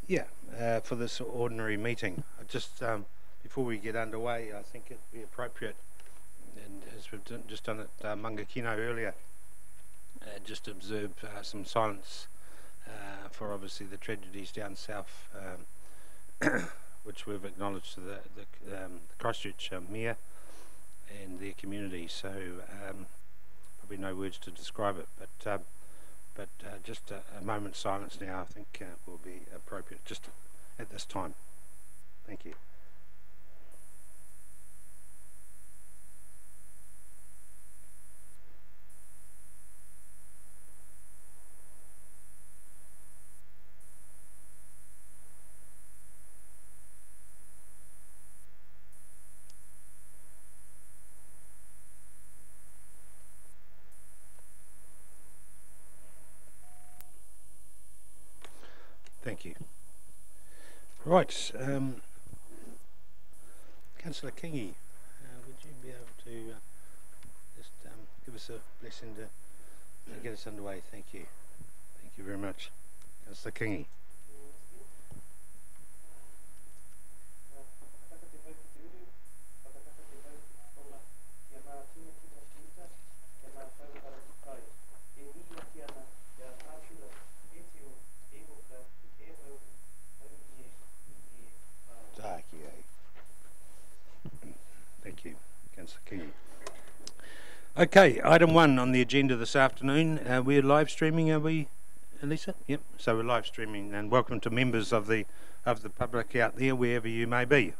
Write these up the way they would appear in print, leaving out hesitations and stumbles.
Yeah, for this ordinary meeting. Just before we get underway, I think it'd be appropriate, and as we've just done at Mangakino earlier, just observe some silence for obviously the tragedies down south, which we've acknowledged to the Christchurch Mayor and their community. So probably no words to describe it, but just a moment's silence now, I think, will be appropriate just at this time. Thank you. Thank you. Right, Councillor Kingy, would you be able to just give us a blessing to get us underway? Thank you. Thank you very much. Councillor Kingy. Thank you, Councillor Kingy. Okay, item 1 on the agenda this afternoon. We're live streaming, are we, Elisa? Yep. So we're live streaming, and welcome to members of the public out there, wherever you may be.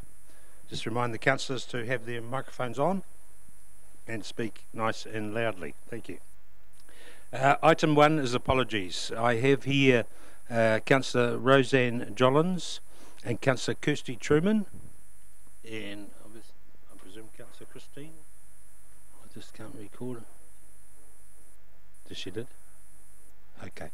Just remind the councillors to have their microphones on and speak nice and loudly. Thank you. Item 1 is apologies. I have here Councillor Roseanne Jollins and Councillor Kirsty Truman, and I presume Councillor Christine. I just can't record. Does she did? Okay,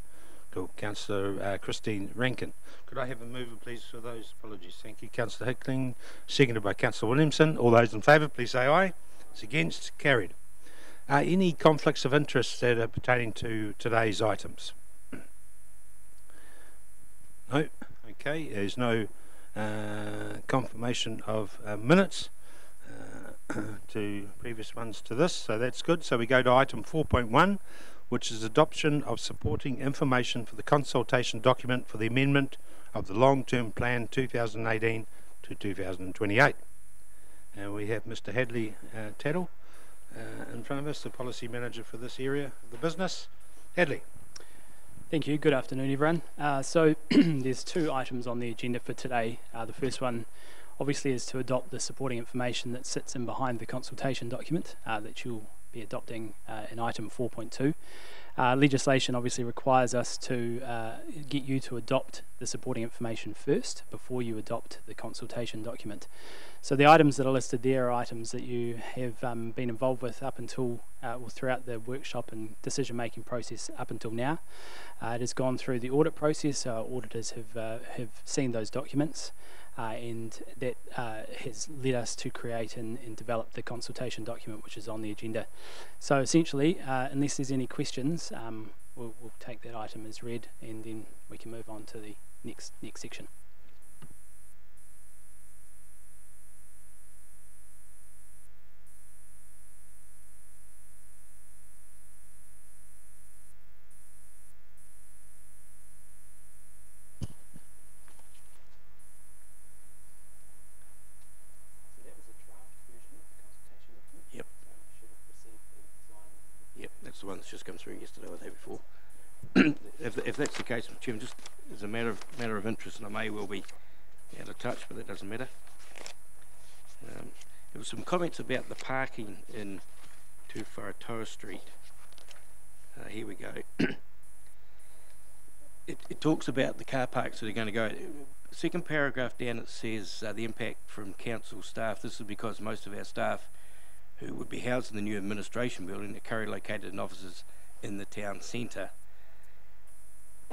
cool. Councillor Christine Rankin. Could I have a mover, please, for those? Apologies. Thank you. Councillor Hickling, seconded by Councillor Williamson. All those in favour, please say aye. It's against. Carried. Any conflicts of interest that are pertaining to today's items? No. Okay. There's no confirmation of minutes to previous ones to this, so that's good. So we go to item 4.1, which is adoption of supporting information for the consultation document for the amendment of the long-term plan 2018 to 2028. And we have Mr. Hadley Taddle in front of us, the policy manager for this area of the business. Hadley. Thank you. Good afternoon, everyone. So there's 2 items on the agenda for today. The first one obviously is to adopt the supporting information that sits in behind the consultation document that you'll be adopting in item 4.2. Legislation obviously requires us to get you to adopt the supporting information first before you adopt the consultation document. So the items that are listed there are items that you have been involved with up until, well, throughout the workshop and decision-making process up until now. It has gone through the audit process. Our auditors have seen those documents, and that has led us to create and develop the consultation document, which is on the agenda. So essentially, unless there's any questions, we'll take that item as read, and then we can move on to the next section. The one that's just come through yesterday or the day before. if that's the case, Mr. Chairman, just as a matter of interest, and I may well be out of touch, but that doesn't matter. There were some comments about the parking in Taupo Street. Here we go. It talks about the car parks that are going to go. Second paragraph down, it says the impact from council staff. This is because most of our staff who would be housed in the new administration building are currently located in offices in the town centre.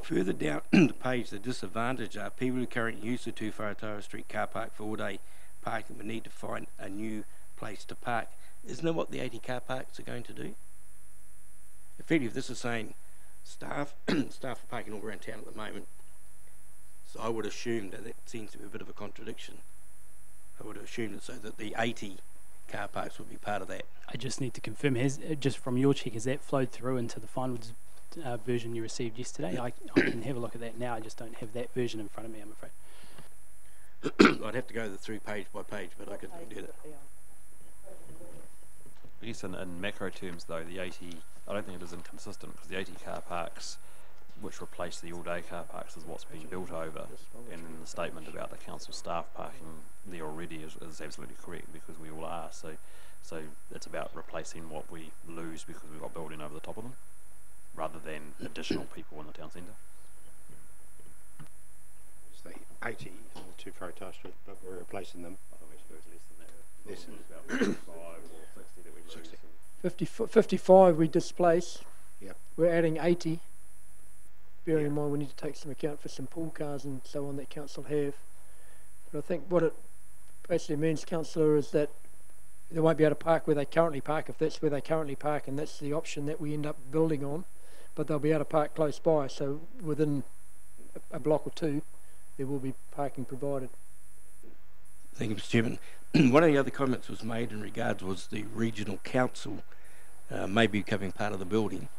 Further down the page, the disadvantage are people who currently use the Taupo Street car park for all-day parking would need to find a new place to park. Isn't that what the 80 car parks are going to do? Effectively, this is saying staff are parking all around town at the moment, so I would assume that seems to be a bit of a contradiction. I would assume that so that the 80 car parks would be part of that. I just need to confirm, just from your check, has that flowed through into the final version you received yesterday? I can have a look at that now. I just don't have that version in front of me, I'm afraid. I'd have to go through page by page, but I could do that. I guess in macro terms, though, the 80, I don't think it is inconsistent, because the 80 car parks, which replace the all-day car parks, is what's been built over, and then the statement about the council staff parking there already is absolutely correct, because we all are. So it's about replacing what we lose because we've got building over the top of them, rather than additional people in the town centre. It's the 80 on the 2 Taupo Street, but we're replacing them. Actually, it's less than that. Less than about 55 or 60 that we lose. 60. 55 we displace. Yep. We're adding 80. Bearing in mind we need to take some account for some pool cars and so on that council have. But I think what it basically means, councillor, is that they won't be able to park where they currently park if that's where they currently park, and that's the option that we end up building on. But they'll be able to park close by, so within a block or two there will be parking provided. Thank you, Mr. Chairman. One of the other comments was made in regards was the regional council maybe becoming part of the building.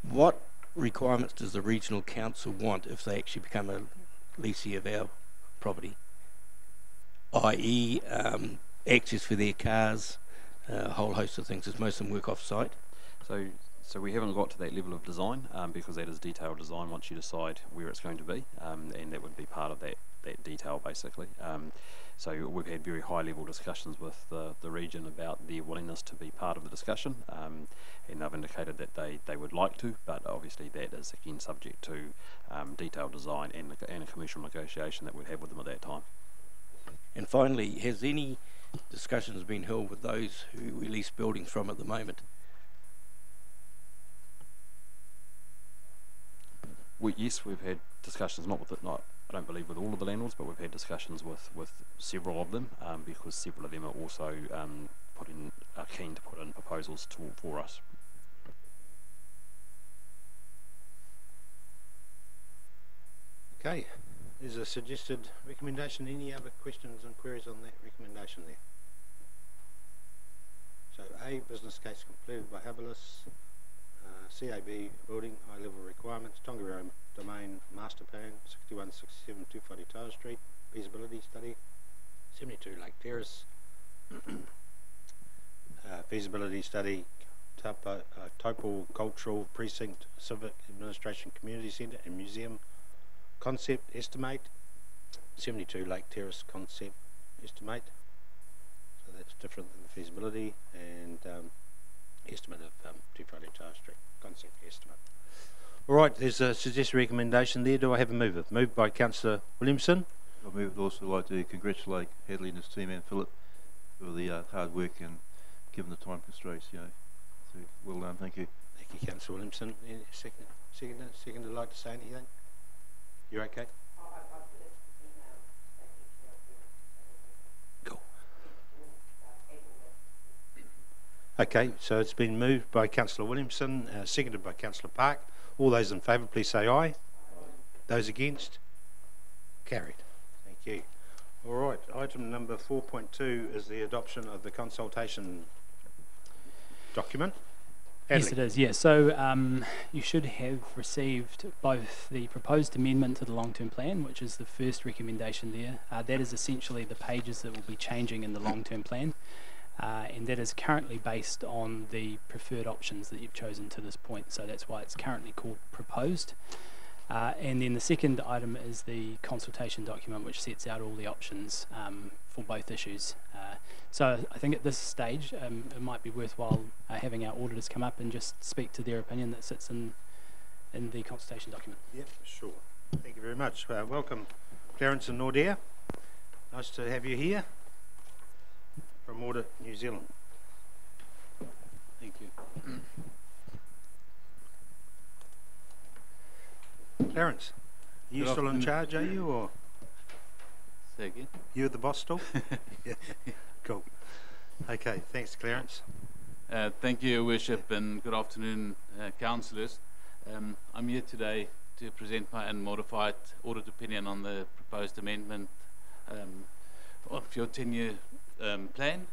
What requirements does the regional council want if they actually become a leasee of our property? I.e. access for their cars, a whole host of things, as most of them work off-site. So we haven't got to that level of design, because that is detailed design once you decide where it's going to be, and that would be part of that detail basically. So we've had very high level discussions with the region about their willingness to be part of the discussion, and they've indicated that they would like to, but obviously that is again subject to detailed design and a commercial negotiation that we'd have with them at that time. And finally, has any discussions been held with those who we lease buildings from at the moment? Yes, we've had discussions, not I don't believe with all of the landlords, but we've had discussions with several of them, because several of them are also are keen to put in proposals for us. Okay, there's a suggested recommendation. Any other questions and queries on that recommendation there? So A, business case completed by Habilis, CAB building, high level requirements, Tongariro domain master plan, 6167 240 Tower Street, feasibility study, 72 Lake Terrace, feasibility study, Taupo Cultural Precinct, Civic Administration Community Centre and Museum, concept estimate, 72 Lake Terrace concept estimate, so that's different than the feasibility, and estimate of 240 Tower Street, concept estimate. Alright, there's a suggested recommendation there. Do I have a mover? Moved by Councillor Williamson. I would also like to congratulate Hadley and his team and Philip for the hard work and given the time constraints, so well done, thank you. Thank you, Councillor Williamson. Any second would like to say anything? You're okay? Cool. Okay, so it's been moved by Councillor Williamson, seconded by Councillor Park. All those in favour, please say aye. Those against? Carried. Thank you. All right, item number 4.2 is the adoption of the consultation document. Hadley. Yes, it is. Yeah. So you should have received both the proposed amendment to the long-term plan, which is the first recommendation there. That is essentially the pages that will be changing in the long-term plan, and that is currently based on the preferred options that you've chosen to this point. So that's why it's currently called proposed. And then the second item is the consultation document, which sets out all the options for both issues. So I think at this stage it might be worthwhile having our auditors come up and just speak to their opinion that sits in the consultation document. Yep, sure. Thank you very much. Welcome, Clarence and Nordea. Nice to have you here from Audit New Zealand. Thank you. Clarence, are you still in charge, are you, or? Say again? You're the boss still? Yeah. Cool. Okay, thanks, Clarence. Thank you, Your Worship, and good afternoon, councillors. I'm here today to present my unmodified audit opinion on the proposed amendment of your 10-year plan.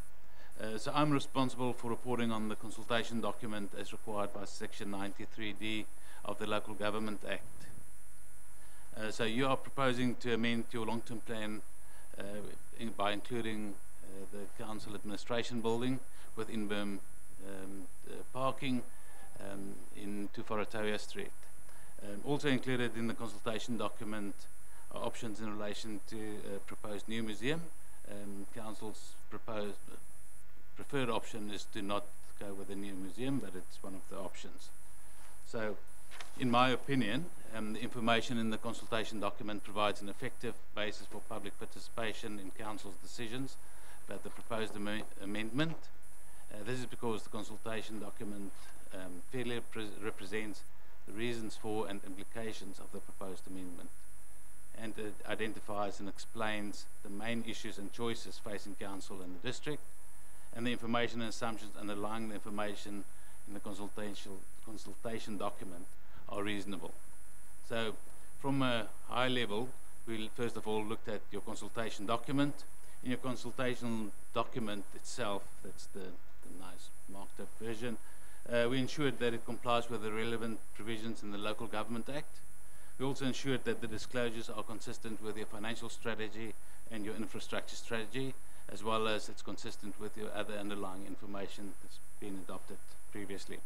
So I'm responsible for reporting on the consultation document as required by Section 93D of the Local Government Act. So you are proposing to amend your long-term plan by including the council administration building with in-berm parking in Tufaratoya Street. Also included in the consultation document are options in relation to a proposed new museum. Council's preferred option is to not go with a new museum, but it's one of the options. So, in my opinion, the information in the consultation document provides an effective basis for public participation in Council's decisions about the proposed amendment. This is because the consultation document fairly represents the reasons for and implications of the proposed amendment, and it identifies and explains the main issues and choices facing Council and the district, and the information and assumptions underlying the information in the consultation document are reasonable. So from a high level, we first of all looked at your consultation document. In your consultation document itself, that's the nice marked up version, we ensured that it complies with the relevant provisions in the Local Government Act. We also ensured that the disclosures are consistent with your financial strategy and your infrastructure strategy, as well as it's consistent with your other underlying information that's been adopted previously.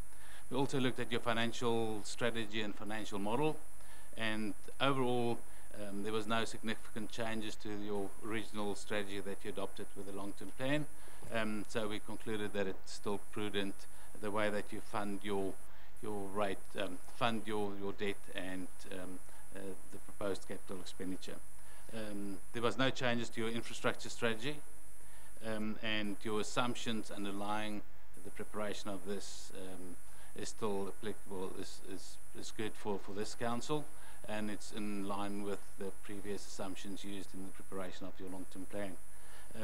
We also looked at your financial strategy and financial model, and overall there was no significant changes to your original strategy that you adopted with the long-term plan. So we concluded that it's still prudent the way that you fund your fund your debt and the proposed capital expenditure. There was no changes to your infrastructure strategy, and your assumptions underlying the preparation of this is still applicable, is good for this council, and it's in line with the previous assumptions used in the preparation of your long-term plan.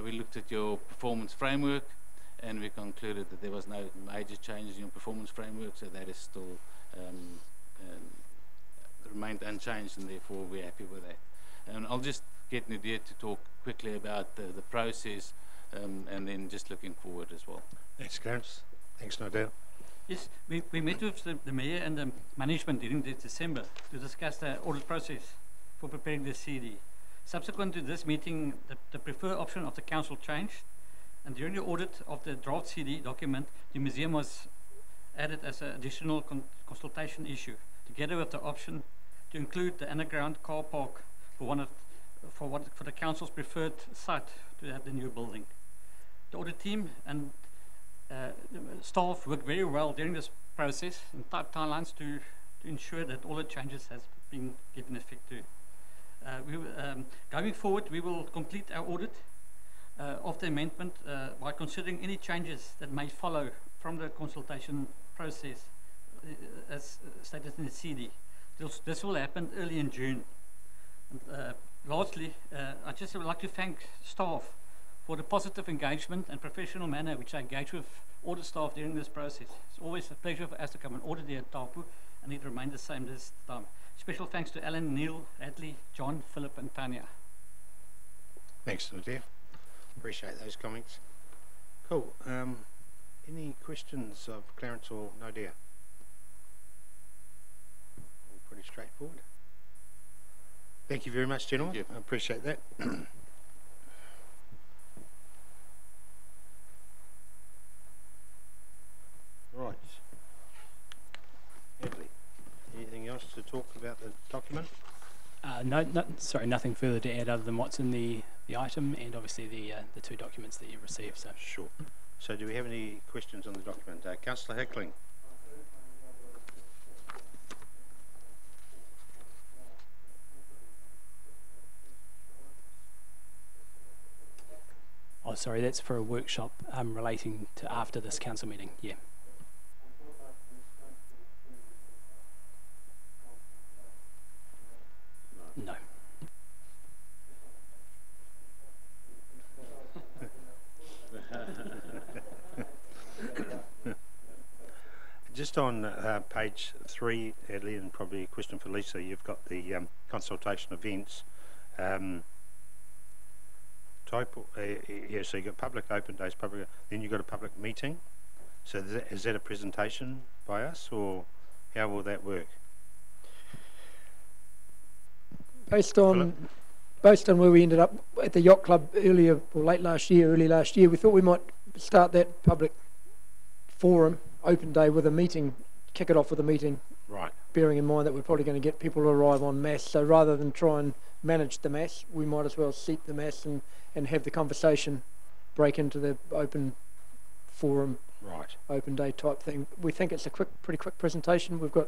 We looked at your performance framework, and we concluded that there was no major changes in your performance framework, so that is still remained unchanged, and therefore we're happy with that. And I'll just get Nadia to talk quickly about the process, and then just looking forward as well. Thanks, Clarence. Thanks, Nadia. Yes, we met with the mayor and the management during December to discuss the audit process for preparing the CD. Subsequent to this meeting, the preferred option of the council changed, and during the audit of the draft CD document, the museum was added as an additional consultation issue, together with the option to include the underground car park for the council's preferred site to have the new building. The audit team and staff worked very well during this process in tight timelines to ensure that all the changes has been given effect to. Going forward, we will complete our audit of the amendment by considering any changes that may follow from the consultation process as stated in the CD. This will happen early in June. And, lastly, I just would like to thank staff for the positive engagement and professional manner which I engage with audit staff during this process. It's always a pleasure for us to come and audit here at Taupo, and it remained the same this time. Special thanks to Alan, Neil, Hadley, John, Philip and Tanya. Thanks, Nadia. Appreciate those comments. Cool. Any questions of Clarence or Nadia? All pretty straightforward. Thank you very much, gentlemen. Thank you. I appreciate that. Right. Hadley, anything else to talk about the document? Sorry, nothing further to add other than what's in the item and obviously the two documents that you received. So. Sure. So do we have any questions on the document? Councillor Hickling. Oh, sorry, that's for a workshop relating to after this council meeting. Yeah. No. just on page 3, Adley, and probably a question for Lisa, you've got the consultation events. Taupo, yeah, so you've got public open days, then you've got a public meeting. So is that a presentation by us, or how will that work? Based on where we ended up at the yacht club early last year, we thought we might start that public forum open day with a meeting, kick it off with a meeting. Right. Bearing in mind that we're probably going to get people to arrive en masse, so rather than try and manage the mass, we might as well seat the mass and have the conversation break into the open forum, right, open day type thing. We think it's a pretty quick presentation. We've got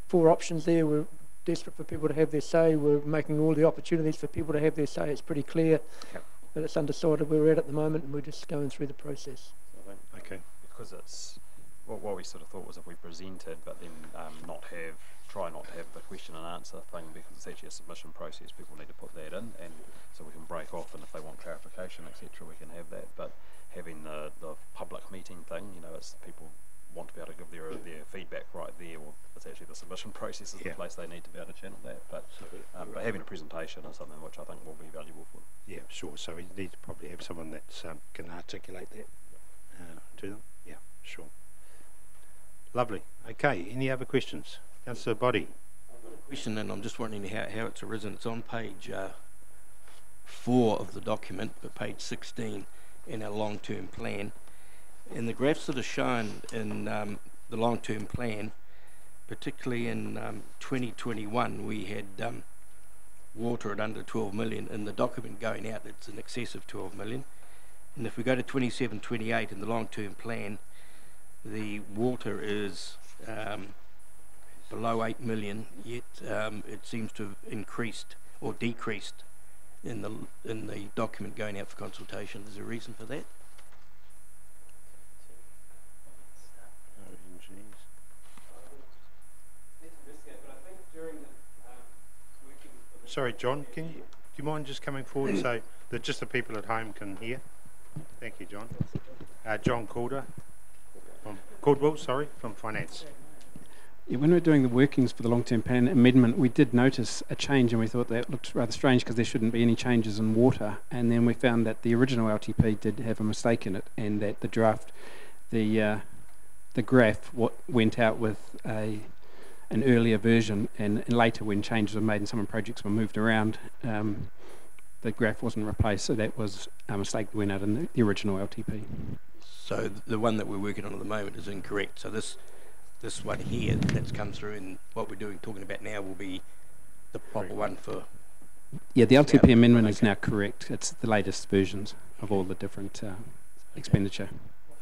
4 options there. We're desperate for people to have their say. We're making all the opportunities for people to have their say. It's pretty clear that it's undecided where we're at the moment, and we're just going through the process. Okay. Because it's what we sort of thought was if we presented, but then try not to have the question and answer thing, because it's actually a submission process. People need to put that in, and so we can break off, and if they want clarification, etc., we can have that. But having the public meeting thing, it's people want to be able to give their feedback right there. Well, it's actually the submission process is the place they need to be able to channel that. But having a presentation is something which I think will be valuable for them. Yeah, sure. So we need to probably have someone that can articulate that to them. Yeah, sure. Lovely. Okay, any other questions? Councillor Boddy. I've got a question, and I'm just wondering how it's arisen. It's on page 4 of the document, but page 16 in our long-term plan. In the graphs that are shown in the long-term plan, particularly in 2021, we had water at under 12 million. In the document going out, it's in excess of 12 million. And if we go to 27-28 in the long-term plan, the water is below 8 million, yet it seems to have increased or decreased in the document going out for consultation. Is there a reason for that? Sorry, John, do you mind just coming forward so that just the people at home can hear? Thank you, John. John Caldwell, from Finance. Yeah, when we were doing the workings for the long-term plan amendment, we did notice a change, and we thought that looked rather strange because there shouldn't be any changes in water. And then we found that the original LTP did have a mistake in it, and that the draft, the graph went out with an earlier version, and later when changes were made and some projects were moved around, the graph wasn't replaced, so that was a mistake that went out in the original LTP. So the one that we're working on at the moment is incorrect. So this one here that's come through and what we're talking about now will be the proper one for... Yeah, the LTP amendment is now correct. It's the latest versions of all the different expenditure.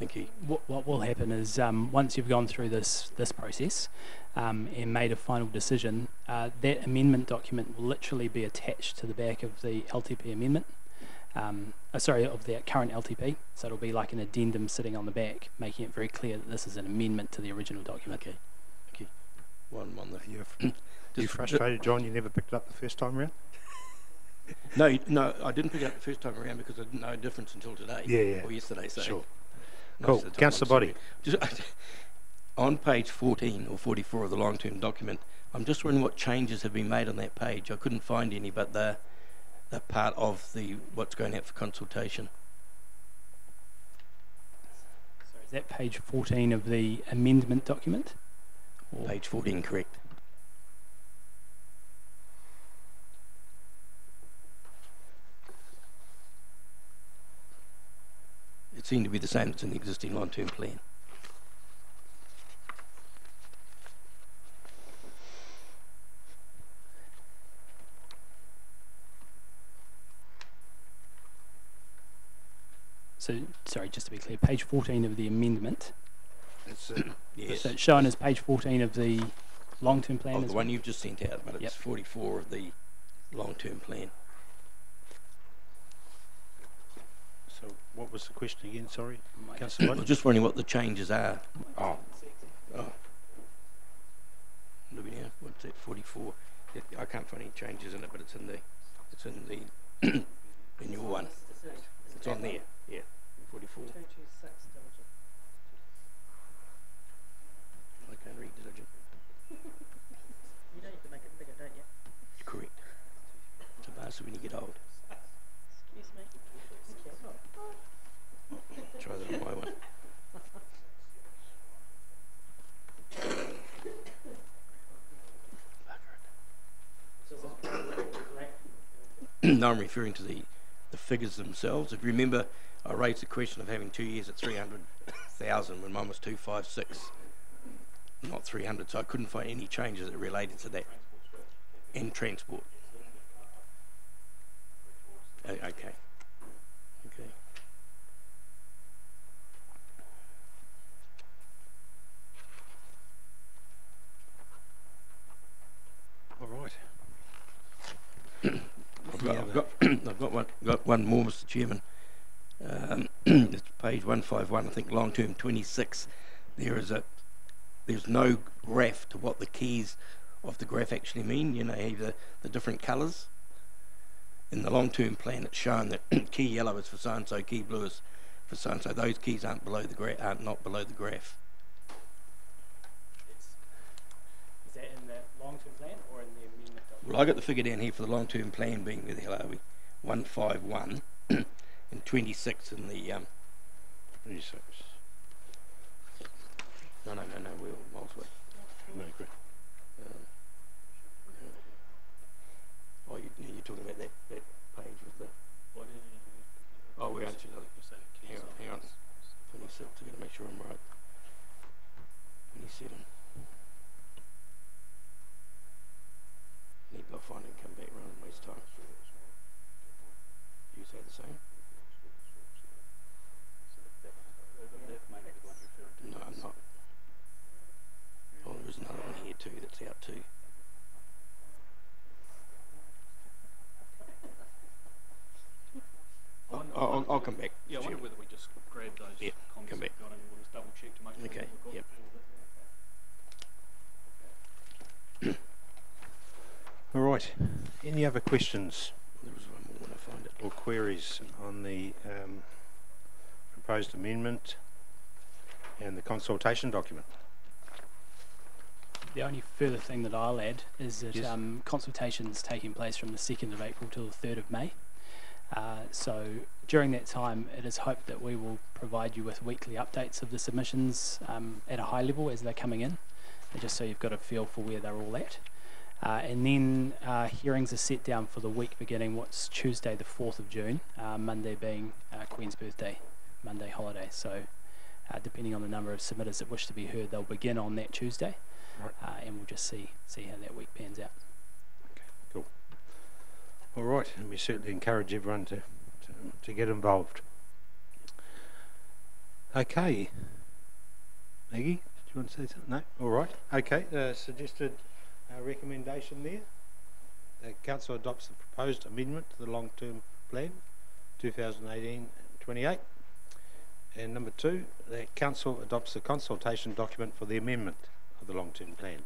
Thank you. What will happen is once you've gone through this process and made a final decision, that amendment document will literally be attached to the back of the LTP amendment. Of the current LTP, so it'll be like an addendum sitting on the back, making it very clear that this is an amendment to the original document. Okay. Thank you. One there. You frustrated, John? You never picked it up the first time around? No, I didn't pick it up the first time around because I didn't know a difference until today. Yeah. Or yesterday. So sure. Cool. Councillor Boddy. On page 14 or 44 of the long-term document, I'm just wondering what changes have been made on that page. I couldn't find any, but the part of what's going out for consultation. So is that page 14 of the amendment document? Or page 14, correct. It seemed to be the same that's in the existing long-term plan. So, sorry, just to be clear, page 14 of the amendment. Yes. So it's shown as page 14 of the long-term plan? Of the one you've just sent out, but it's 44 of the long-term plan. So what was the question again, sorry? Councillor Boddy? I was just wondering what the changes are. Oh. Look at here, what's that, 44? I can't find any changes in it, but it's in the in your one. It's on there, yeah, 44. no, I'm referring to the figures themselves. If you remember, I raised the question of having 2 years at 300,000 when mine was 256, not 300. So I couldn't find any changes that related to that. And transport. Okay. Okay. All right. I've got one more, Mr. Chairman. It's page 151, I think, long term 26. There's no graph to what the keys of the graph actually mean. You know, the different colours. In the long term plan, it's shown that key yellow is for so and so, key blue is for so and so. Those keys aren't not below the graph. Is that in the long-term plan or in the amendment document? Well, I got the figure down here for the long term plan being, where the hell are we? 151 and 26 in the 26. No, we're miles away. No, great. Oh, you're talking about that page with the. Oh, we're actually. Hang on. 26. I'm going to make sure I'm right. 27. Need to find it and come back rather than waste time. You say the same? No, I'm not. Oh, there is another one here too that's out too. I'll come back. Yeah, I wonder whether we just grab those comments come back. we've got and we'll just double check to make sure. Okay, we've got yep. All right. Any other questions There was one more when I find it. or queries on the proposed amendment and the consultation document? The only further thing that I'll add is that Yes. consultation's taking place from the 2nd of April till the 3rd of May. So during that time, it is hoped that we will provide you with weekly updates of the submissions at a high level as they're coming in, just so you've got a feel for where they're all at. And then hearings are set down for the week beginning what's Tuesday the 4th of June, Monday being Queen's birthday, Monday holiday. So depending on the number of submitters that wish to be heard, they'll begin on that Tuesday. Right. And we'll just see how that week pans out. Okay, cool. All right, and we certainly encourage everyone to get involved. Okay. Maggie, did you want to say something? No? All right. Okay, suggested recommendation there. The Council adopts the proposed amendment to the long-term plan 2018-28. And number 2, the Council adopts the consultation document for the amendment of the long-term plan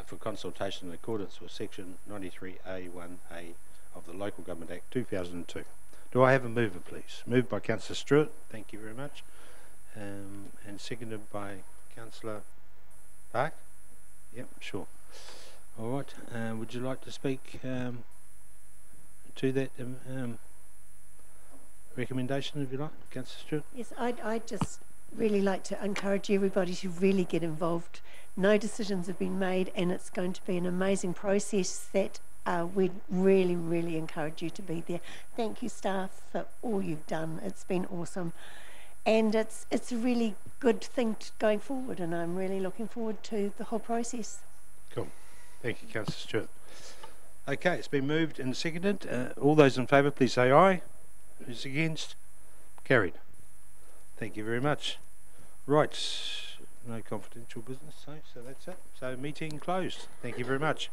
for consultation in accordance with section 93A1A of the Local Government Act 2002. Do I have a mover, please? Moved by Councillor Stewart, thank you very much, and seconded by Councillor Park. Yep, sure. All right, would you like to speak to that recommendation, if you like, Councillor Stewart? Yes, I'd just really like to encourage everybody to really get involved. No decisions have been made, and it's going to be an amazing process that we'd really, really encourage you to be there. Thank you, staff, for all you've done. It's been awesome. And it's a really good thing going forward, and I'm really looking forward to the whole process. Cool. Thank you, Councillor Stewart. Okay, it's been moved and seconded. All those in favour, please say aye. Who's against? Carried. Thank you very much. Right, no confidential business, so that's it. So meeting closed. Thank you very much.